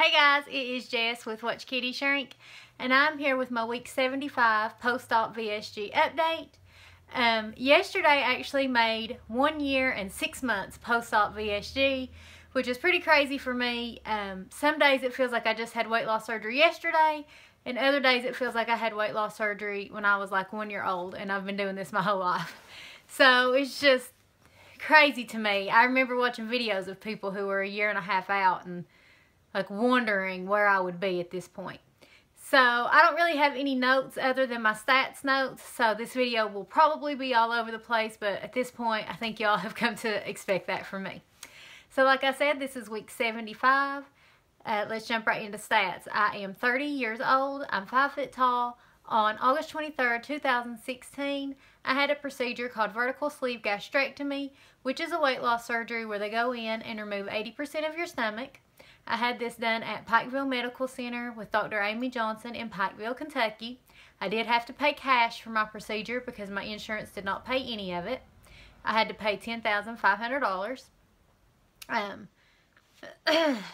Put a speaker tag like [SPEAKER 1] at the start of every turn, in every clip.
[SPEAKER 1] Hey guys, it is Jess with Watch Kitty Shrink, and I'm here with my week 75 post-op VSG update. Yesterday I actually made 1 year and 6 months post-op VSG, which is pretty crazy for me. Some days it feels like I just had weight loss surgery yesterday, and other days it feels like I had weight loss surgery when I was like 1 year old, and I've been doing this my whole life. So it's just crazy to me. I remember watching videos of people who were 1.5 years out and like wondering where I would be at this point. So I don't really have any notes other than my stats notes, so this video will probably be all over the place, but at this point I think y'all have come to expect that from me. So like I said, this is week 75. Let's jump right into stats. I am 30 years old. I'm 5 foot tall. On August 23rd, 2016, I had a procedure called vertical sleeve gastrectomy, which is a weight loss surgery where they go in and remove 80% of your stomach. I had this done at Pikeville Medical Center with Dr. Amy Johnson in Pikeville, Kentucky. I did have to pay cash for my procedure because my insurance did not pay any of it. I had to pay $10,500.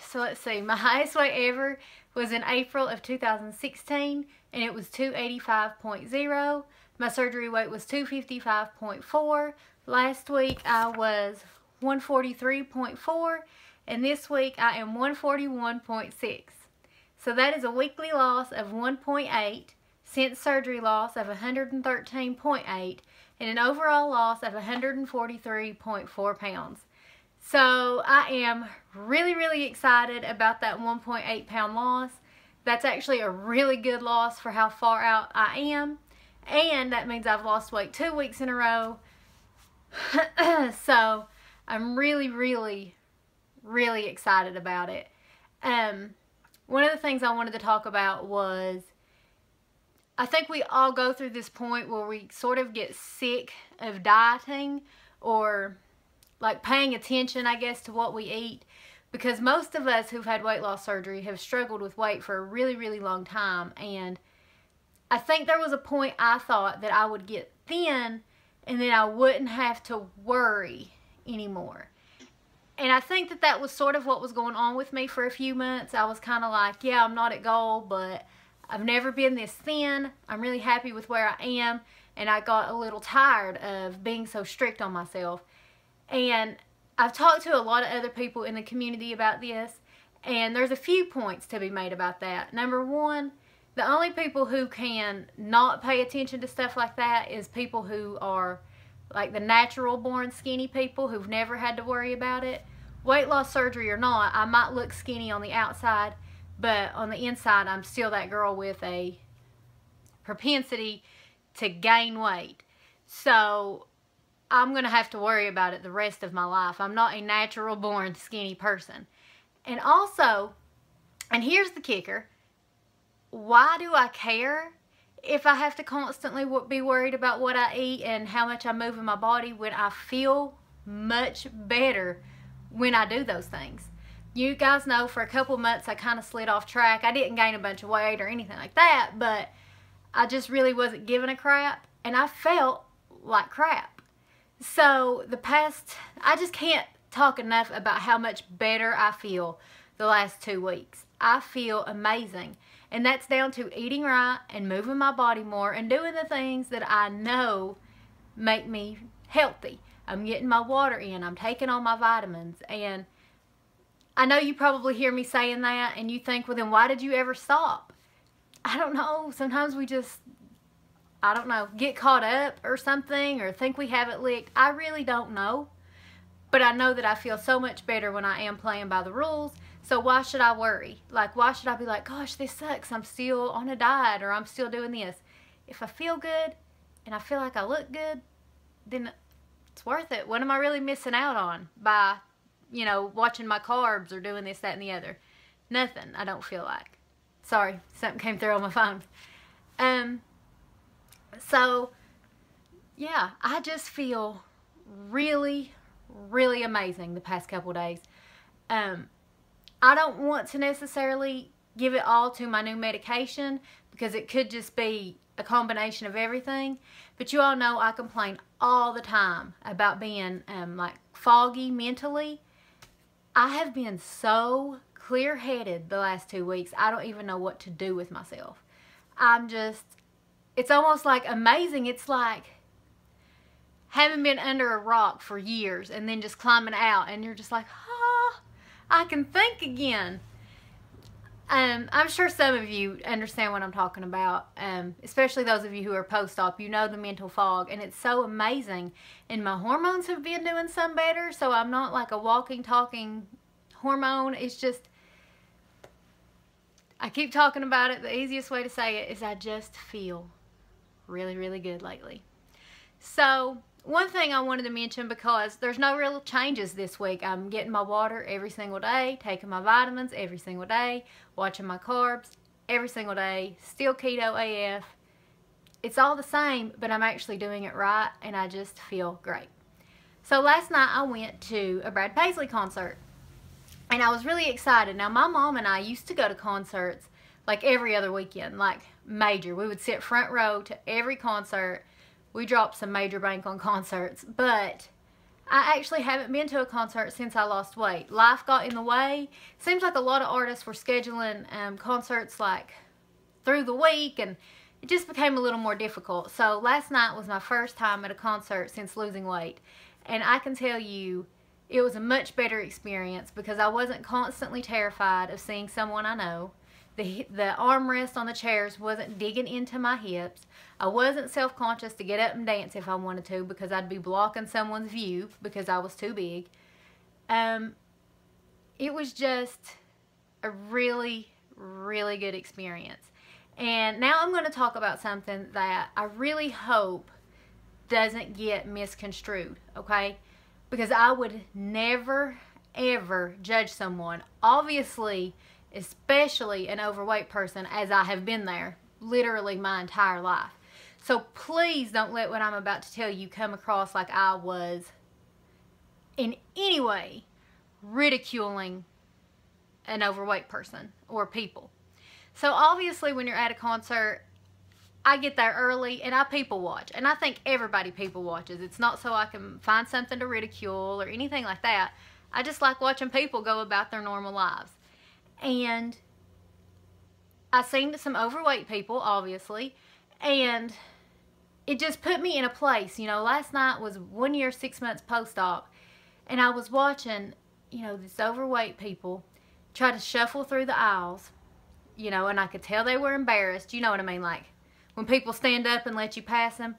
[SPEAKER 1] So let's see, my highest weight ever was in April of 2016, and it was 285.0. My surgery weight was 255.4. Last week I was 143.4. and this week I am 141.6. So that is a weekly loss of 1.8, since surgery loss of 113.8, and an overall loss of 143.4 pounds. So I am really excited about that 1.8 pound loss. That's actually a really good loss for how far out I am, and that means I've lost weight 2 weeks in a row. So I'm really excited about it. One of the things I wanted to talk about was, I think we all go through this point where we sort of get sick of dieting, or like paying attention, I guess, to what we eat, because most of us who've had weight loss surgery have struggled with weight for a really long time. And I think there was a point I thought that I would get thin and then I wouldn't have to worry anymore. And I think that that was sort of what was going on with me for a few months. I was kind of like, yeah, I'm not at goal, but I've never been this thin. I'm really happy with where I am. And I got a little tired of being so strict on myself. And I've talked to a lot of other people in the community about this, and there's a few points to be made about that. Number one, the only people who can not pay attention to stuff like that is people who are like the natural born skinny people who've never had to worry about it. Weight loss surgery or not, I might look skinny on the outside, but on the inside I'm still that girl with a propensity to gain weight. So I'm going to have to worry about it the rest of my life. I'm not a natural born skinny person. And also, and here's the kicker, why do I care if I have to constantly be worried about what I eat and how much I move in my body when I feel much better when I do those things? You guys know for a couple months I kind of slid off track. I didn't gain a bunch of weight or anything like that, but I just really wasn't giving a crap, and I felt like crap. So I just can't talk enough about how much better I feel the last 2 weeks. I feel amazing. And that's down to eating right and moving my body more and doing the things that I know make me healthy. I'm getting my water in. I'm taking all my vitamins. And I know you probably hear me saying that and you think, well, then why did you ever stop? I don't know. Sometimes we just, I don't know, get caught up or something, or think we have it licked. I really don't know. But I know that I feel so much better when I am playing by the rules. So why should I worry? Like, why should I be like, gosh, this sucks, I'm still on a diet, or I'm still doing this? If I feel good and I feel like I look good, then it's worth it. What am I really missing out on by, you know, watching my carbs or doing this, that, and the other? Nothing, I don't feel like. Sorry, something came through on my phone. So, yeah, I just feel really amazing the past couple days. I don't want to necessarily give it all to my new medication, because it could just be a combination of everything. But you all know I complain all the time about being like foggy mentally. I have been so clear-headed the last 2 weeks. I don't even know what to do with myself. It's almost like amazing. It's like having been under a rock for years and then just climbing out, and you're just like, ah, I can think again. I'm sure some of you understand what I'm talking about, especially those of you who are post-op. You know the mental fog, and it's so amazing. And my hormones have been doing some better, so I'm not like a walking, talking hormone. It's just, I keep talking about it. The easiest way to say it is I just feel really, really good lately. So one thing I wanted to mention, because there's no real changes this week. I'm getting my water every single day, taking my vitamins every single day, watching my carbs every single day, still keto AF. It's all the same, but I'm actually doing it right, and I just feel great. So last night I went to a Brad Paisley concert, and I was really excited. Now, my mom and I used to go to concerts like every other weekend, like major. We would sit front row to every concert. We dropped some major bank on concerts, but I actually haven't been to a concert since I lost weight. Life got in the way. Seems like a lot of artists were scheduling concerts like through the week, and it just became a little more difficult. So last night was my first time at a concert since losing weight, and I can tell you it was a much better experience because I wasn't constantly terrified of seeing someone I know. The armrest on the chairs wasn't digging into my hips. I wasn't self-conscious to get up and dance if I wanted to because I'd be blocking someone's view because I was too big. It was just a really, really good experience. And now I'm going to talk about something that I really hope doesn't get misconstrued, okay? Because I would never, ever judge someone. Obviously, especially an overweight person, as I have been there literally my entire life. So please don't let what I'm about to tell you come across like I was in any way ridiculing an overweight person or people. So obviously when you're at a concert, I get there early and I people watch. And I think everybody people watches. It's not so I can find something to ridicule or anything like that. I just like watching people go about their normal lives. And I seen some overweight people, obviously, and it just put me in a place. You know, last night was 1 year, 6 months post-op, and I was watching, you know, these overweight people try to shuffle through the aisles, you know, and I could tell they were embarrassed. You know what I mean? Like when people stand up and let you pass them,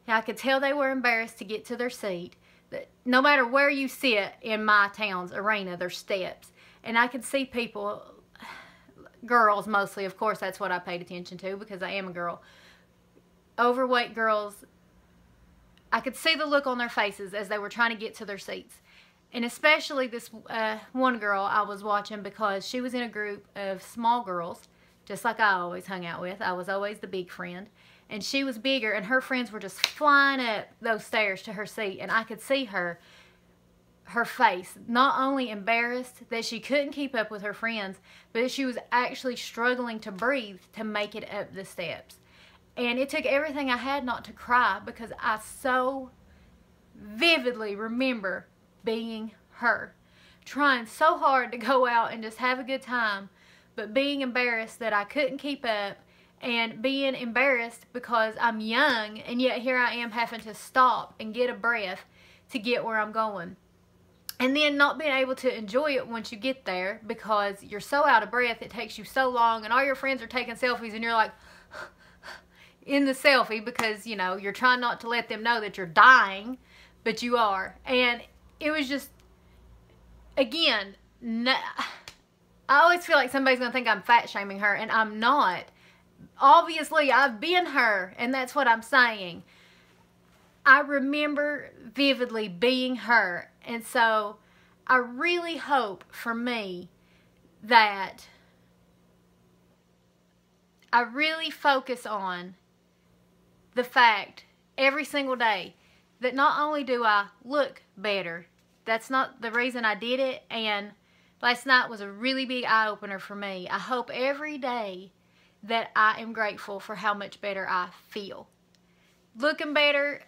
[SPEAKER 1] I could tell they were embarrassed to get to their seat. No matter where you sit in my town's arena, there's steps. And I could see people, girls mostly, of course that's what I paid attention to because I am a girl. Overweight girls, I could see the look on their faces as they were trying to get to their seats. And especially this one girl I was watching because she was in a group of small girls, just like I always hung out with. I was always the big friend. And she was bigger, and her friends were just flying up those stairs to her seat. And I could see her face, not only embarrassed that she couldn't keep up with her friends, but she was actually struggling to breathe to make it up the steps. And it took everything I had not to cry because I so vividly remember being her, trying so hard to go out and just have a good time, but being embarrassed that I couldn't keep up, and being embarrassed because I'm young, and yet here I am having to stop and get a breath to get where I'm going. And then not being able to enjoy it once you get there because you're so out of breath, it takes you so long, and all your friends are taking selfies, and you're like in the selfie because, you know, you're trying not to let them know that you're dying, but you are. And it was just, again, I always feel like somebody's going to think I'm fat shaming her, and I'm not. Obviously, I've been her, and that's what I'm saying. I remember vividly being her, and so I really hope for me that I really focus on the fact every single day that not only do I look better, that's not the reason I did it, and last night was a really big eye-opener for me. I hope every day that I am grateful for how much better I feel. Looking better,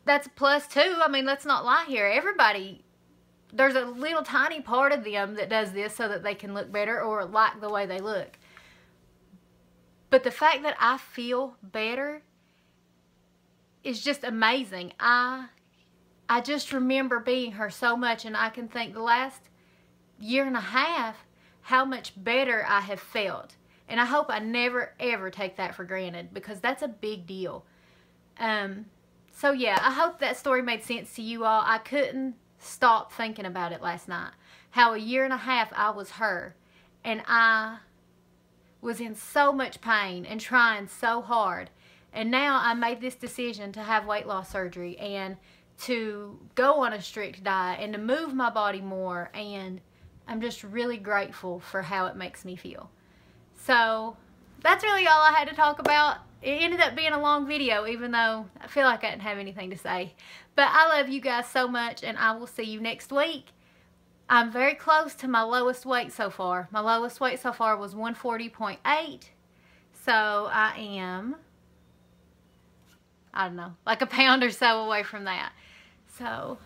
[SPEAKER 1] that's a plus too. I mean, let's not lie here. Everybody there's a little tiny part of them that does this so that they can look better or like the way they look. But the fact that I feel better is just amazing. I just remember being her so much, and I can think the last year and a half how much better I have felt. And I hope I never ever take that for granted, because that's a big deal. So yeah, I hope that story made sense to you all. I couldn't stop thinking about it last night. How a year and a half I was her, and I was in so much pain and trying so hard. And now I made this decision to have weight loss surgery and to go on a strict diet and to move my body more, and I'm just really grateful for how it makes me feel. So that's really all I had to talk about. It ended up being a long video, even though I feel like I didn't have anything to say. But I love you guys so much, and I will see you next week. I'm very close to my lowest weight so far. My lowest weight so far was 140.8. So I am, I don't know, like a pound or so away from that. So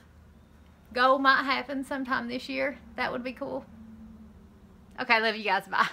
[SPEAKER 1] goal might happen sometime this year. That would be cool. Okay, love you guys. Bye.